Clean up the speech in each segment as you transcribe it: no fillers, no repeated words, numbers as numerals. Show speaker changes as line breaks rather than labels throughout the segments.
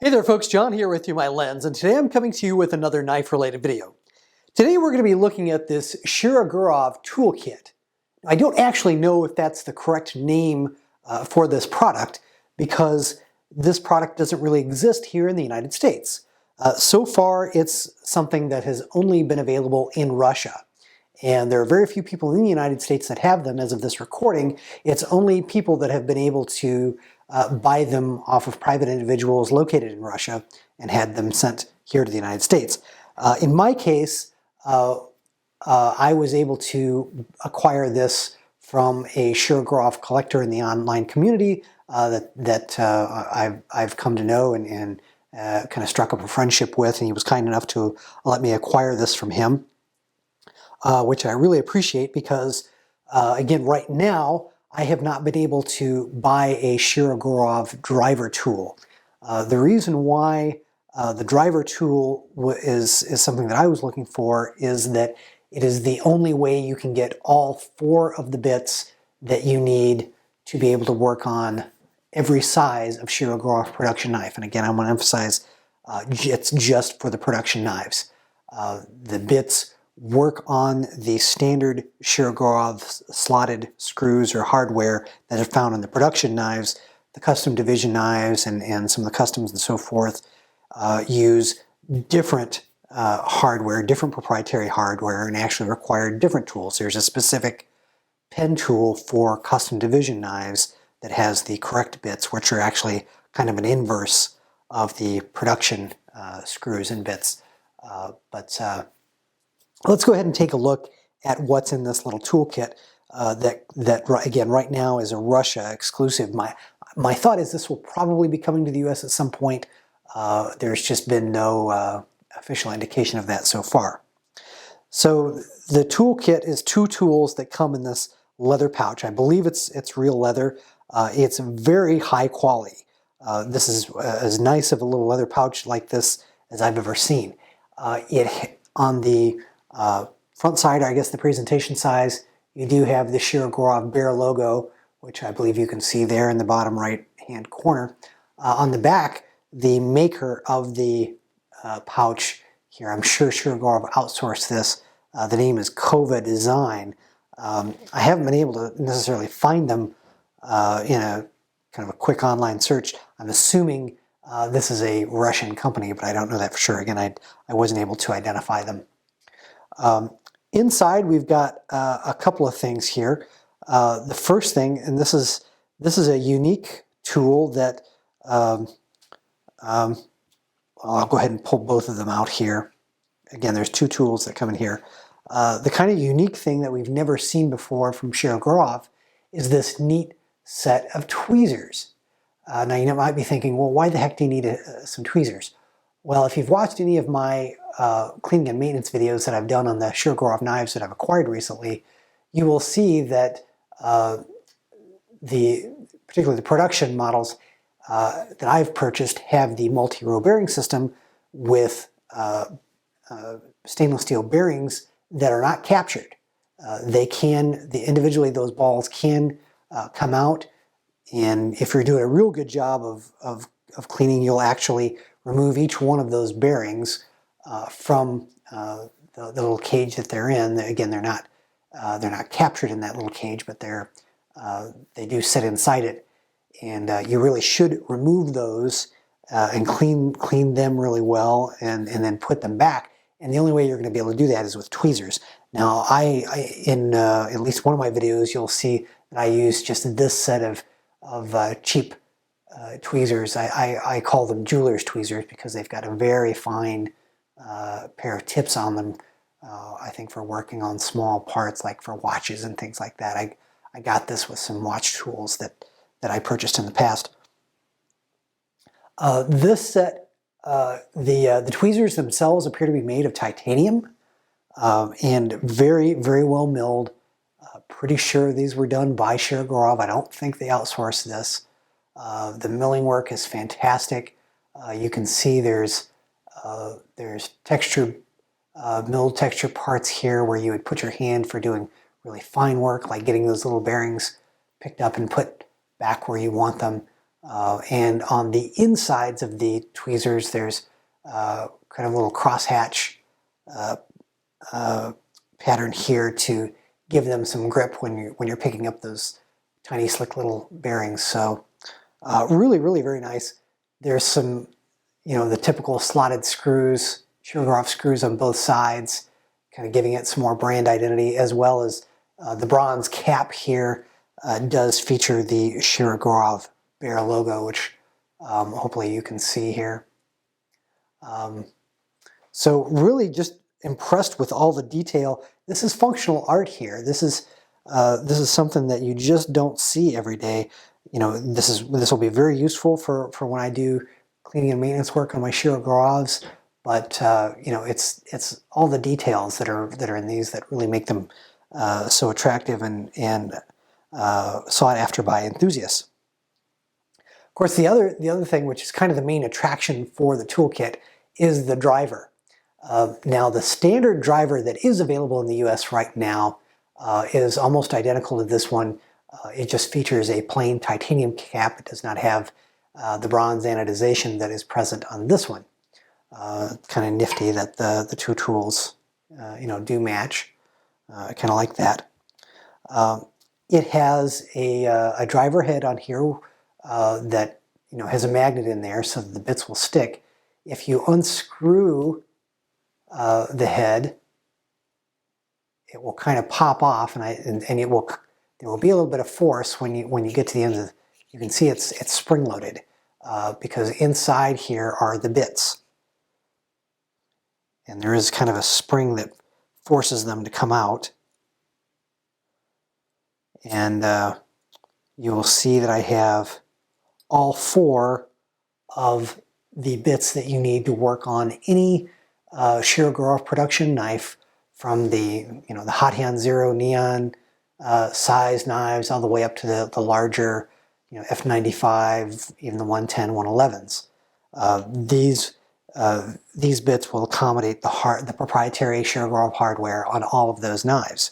Hey there folks, John here with you, my lens, and today I'm coming to you with another knife-related video. Today we're going to be looking at this Shirogorov Tool Kit. I don't actually know if that's the correct name for this product because this product doesn't really exist here in the United States. So far it's something that has only been available in Russia. And there are very few people in the United States that have them as of this recording. It's only people that have been able to buy them off of private individuals located in Russia and had them sent here to the United States. In my case, I was able to acquire this from a Shirogorov collector in the online community that I've come to know and kind of struck up a friendship with, and he was kind enough to let me acquire this from him. Which I really appreciate because, again, right now, I have not been able to buy a Shirogorov driver tool. The reason why the driver tool is something that I was looking for is that it is the only way you can get all 4 of the bits that you need to be able to work on every size of Shirogorov production knife. And again, I want to emphasize it's just for the production knives. The bits work on the standard Shirogorov slotted screws or hardware that are found in the production knives. The custom division knives and some of the customs and so forth use different hardware, different proprietary hardware, and actually require different tools. There's a specific pen tool for custom division knives that has the correct bits, which are actually kind of an inverse of the production screws and bits. Let's go ahead and take a look at what's in this little toolkit that again right now is a Russia exclusive. My thought is this will probably be coming to the US at some point. There's just been no official indication of that so far. So the toolkit is 2 tools that come in this leather pouch. I believe it's real leather. It's very high quality. This is as nice of a little leather pouch like this as I've ever seen. On the front side, I guess the presentation size, you do have the Shirogorov Bear logo, which I believe you can see there in the bottom right hand corner. On the back, the maker of the pouch here, I'm sure Shirogorov outsourced this. The name is Kova Design. I haven't been able to necessarily find them in a kind of a quick online search. I'm assuming this is a Russian company, but I don't know that for sure. Again, I wasn't able to identify them. Inside, we've got a couple of things here. The first thing, and this is a unique tool that I'll go ahead and pull both of them out here. Again, there's 2 tools that come in here. The kind of unique thing that we've never seen before from Shirogorov is this neat set of tweezers. Now you might be thinking, well, why the heck do you need some tweezers? Well, if you've watched any of my cleaning and maintenance videos that I've done on the Shirogorov knives that I've acquired recently, you will see that particularly the production models that I've purchased have the multi-row bearing system with stainless steel bearings that are not captured. Individually those balls can come out, and if you're doing a real good job of cleaning, you'll actually remove each one of those bearings from the little cage that they're in. Again, they're not captured in that little cage, but they do sit inside it, and you really should remove those and clean them really well, and then put them back. And the only way you're going to be able to do that is with tweezers. Now, in at least one of my videos, you'll see that I use just this set of cheap tweezers. I call them jeweler's tweezers because they've got a very fine pair of tips on them, I think for working on small parts like for watches and things like that. I got this with some watch tools that I purchased in the past. This set, the tweezers themselves appear to be made of titanium and very, very well milled. Pretty sure these were done by Shirogorov. I don't think they outsourced this. The milling work is fantastic. You can see there's milled texture parts here where you would put your hand for doing really fine work, like getting those little bearings picked up and put back where you want them. And on the insides of the tweezers, there's kind of a little crosshatch pattern here to give them some grip when you're picking up those tiny slick little bearings. So really, really very nice. There's some, the typical slotted screws, Shirogorov screws on both sides, kind of giving it some more brand identity, as well as the bronze cap here does feature the Shirogorov bear logo, which hopefully you can see here. So really just impressed with all the detail. This is functional art here. This is something that you just don't see every day. This will be very useful for when I do cleaning and maintenance work on my Shirogorovs. But it's all the details that are in these that really make them so attractive and sought after by enthusiasts. Of course, the other thing, which is kind of the main attraction for the toolkit, is the driver. Now, the standard driver that is available in the US right now is almost identical to this one. It just features a plain titanium cap. It does not have the bronze anodization that is present on this one. Kind of nifty that the two tools do match. I kind of like that. It has a driver head on here that has a magnet in there so that the bits will stick. If you unscrew the head, it will kind of pop off, and there will be a little bit of force when you get to the end of you can see it's spring loaded because inside here are the bits, and there is kind of a spring that forces them to come out. And you will see that I have all four of the bits that you need to work on any Shirogorov production knife, from the the Hot Hand Zero neon size knives all the way up to the larger F95, even the 110, 111s. These bits will accommodate the proprietary Shirogorov hardware on all of those knives.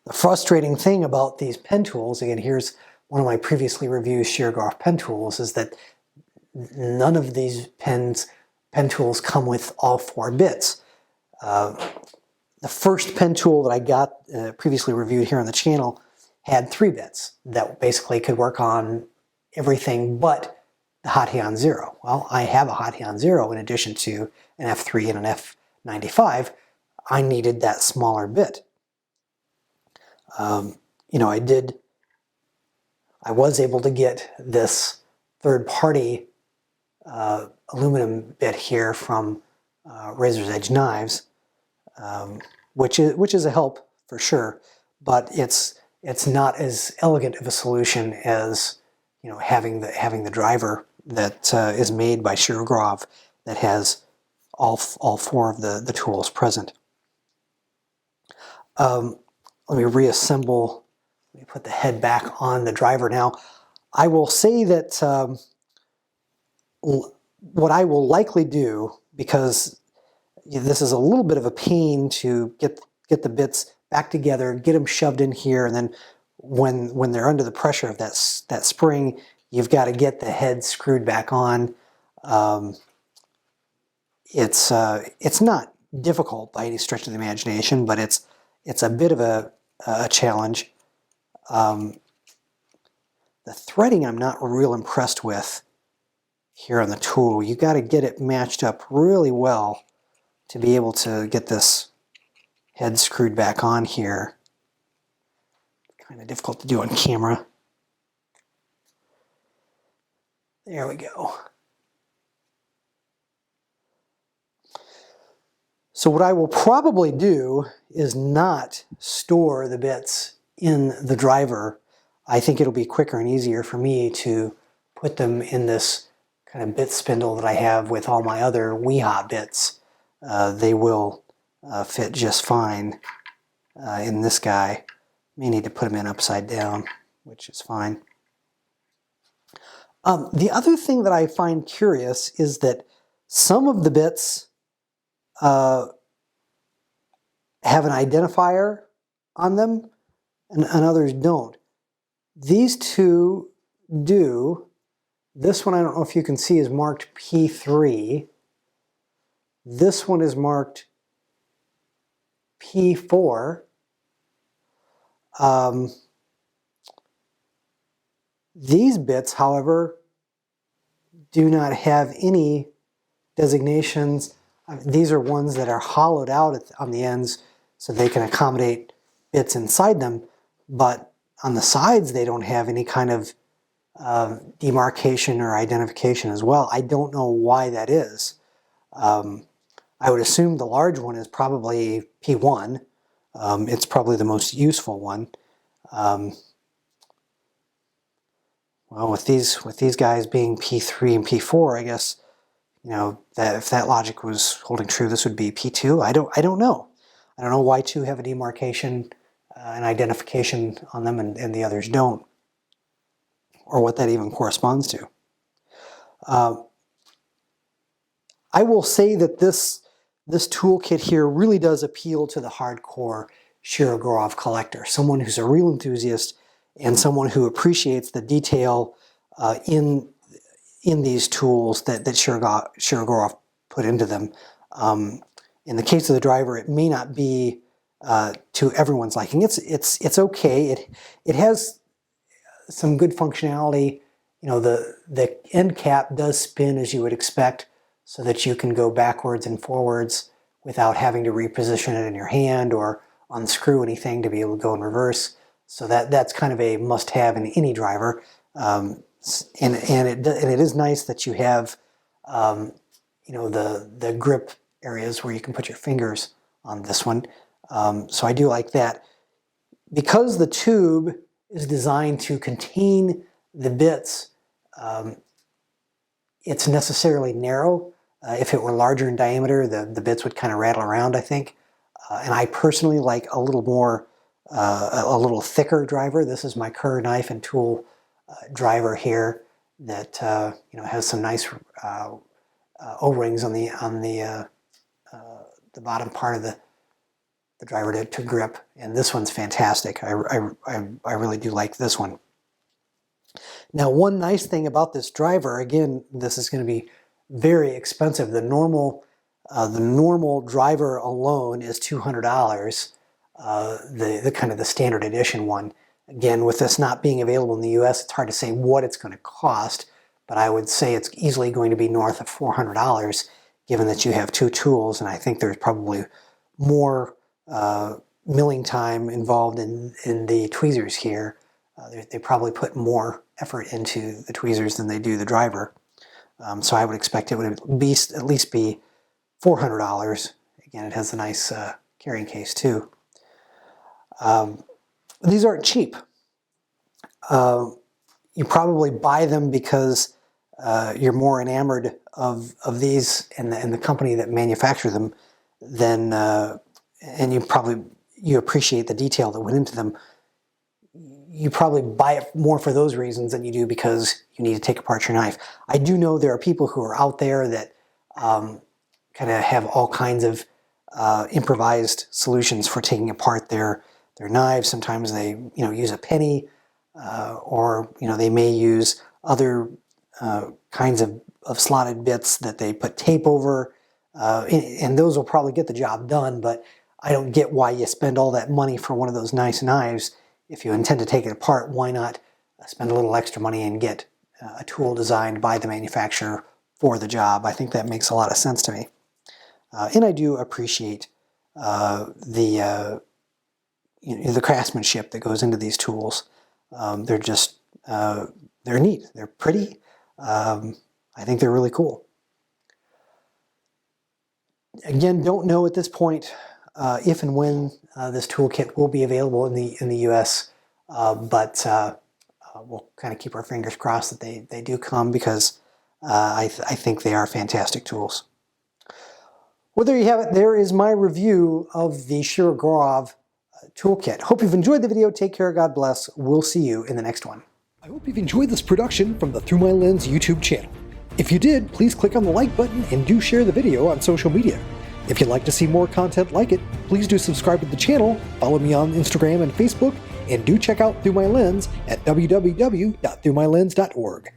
The frustrating thing about these pen tools, again, here's one of my previously reviewed Shirogorov pen tools, is that none of these pen tools come with all four bits. The first pen tool that I got previously reviewed here on the channel had 3 bits that basically could work on everything but the Hot Hand Zero. Well, I have a Hot Hand Zero in addition to an F3 and an F95. I needed that smaller bit. I was able to get this third-party aluminum bit here from Razor's Edge Knives, which is a help for sure, but it's not as elegant of a solution as having the driver that is made by Shirogorov that has all 4 of the tools present. Let me reassemble. Let me put the head back on the driver now. I will say that what I will likely do, because this is a little bit of a pain to get the bits back together, get them shoved in here, and then when they're under the pressure of that spring, you've got to get the head screwed back on. It's not difficult by any stretch of the imagination, but it's a bit of a challenge. The threading I'm not real impressed with here on the tool. You got to get it matched up really well to be able to get this head screwed back on here. Kind of difficult to do on camera. There we go. So what I will probably do is not store the bits in the driver. I think it'll be quicker and easier for me to put them in this kind of bit spindle that I have with all my other Weehaw bits. They will fit just fine in this guy. May need to put them in upside down, which is fine. The other thing that I find curious is that some of the bits have an identifier on them and others don't. These two do, this one I don't know if you can see is marked P3. This one is marked P4. These bits, however, do not have any designations. These are ones that are hollowed out on the ends so they can accommodate bits inside them, but on the sides they don't have any kind of demarcation or identification as well. I don't know why that is. I would assume the large one is probably P1. It's probably the most useful one. Well, with these guys being P3 and P4, I guess, you know, that if that logic was holding true, this would be P2. I don't know. I don't know why two have a demarcation and identification on them and the others don't, or what that even corresponds to. I will say that this toolkit here really does appeal to the hardcore Shirogorov collector, someone who's a real enthusiast and someone who appreciates the detail in these tools that Shirogorov put into them. In the case of the driver, it may not be to everyone's liking. It's okay. It has some good functionality. You know, the end cap does spin as you would expect, so that you can go backwards and forwards without having to reposition it in your hand or unscrew anything to be able to go in reverse. So that's kind of a must-have in any driver. And it is nice that you have you know, the grip areas where you can put your fingers on this one. So I do like that. Because the tube is designed to contain the bits, it's necessarily narrow. If it were larger in diameter, the bits would kind of rattle around, I think. And I personally like a little more, a little thicker driver. This is my Kerr knife and tool driver here that you know, has some nice O-rings on the bottom part of the driver to grip. And this one's fantastic. I really do like this one. Now, one nice thing about this driver, again, this is going to be very expensive. The normal driver alone is $200. The kind of the standard edition one. Again, with this not being available in the US, it's hard to say what it's going to cost, but I would say it's easily going to be north of $400, given that you have two tools, and I think there's probably more milling time involved in the tweezers here. They probably put more effort into the tweezers than they do the driver. So I would expect it would at least be $400. Again, it has a nice carrying case too. These aren't cheap. You probably buy them because you're more enamored of these and the company that manufactured them than, and you appreciate the detail that went into them. You probably buy it more for those reasons than you do because you need to take apart your knife. I do know there are people who are out there that kind of have all kinds of improvised solutions for taking apart their knives. Sometimes they use a penny, or they may use other kinds of slotted bits that they put tape over, and those will probably get the job done. But I don't get why you spend all that money for one of those nice knives. If you intend to take it apart, why not spend a little extra money and get a tool designed by the manufacturer for the job? I think that makes a lot of sense to me. And I do appreciate the craftsmanship that goes into these tools. They're just, they're neat, they're pretty. I think they're really cool. Again, don't know at this point if and when this toolkit will be available in the US, but we'll kind of keep our fingers crossed that they do come, because I think they are fantastic tools. Well, there you have it. There is my review of the Shirogorov toolkit. Hope you've enjoyed the video. Take care. God bless. We'll see you in the next one. I hope you've enjoyed this production from the Through My Lens YouTube channel. If you did, please click on the like button and do share the video on social media. If you'd like to see more content like it, please do subscribe to the channel, follow me on Instagram and Facebook, and do check out Through My Lens at www.throughmylens.org.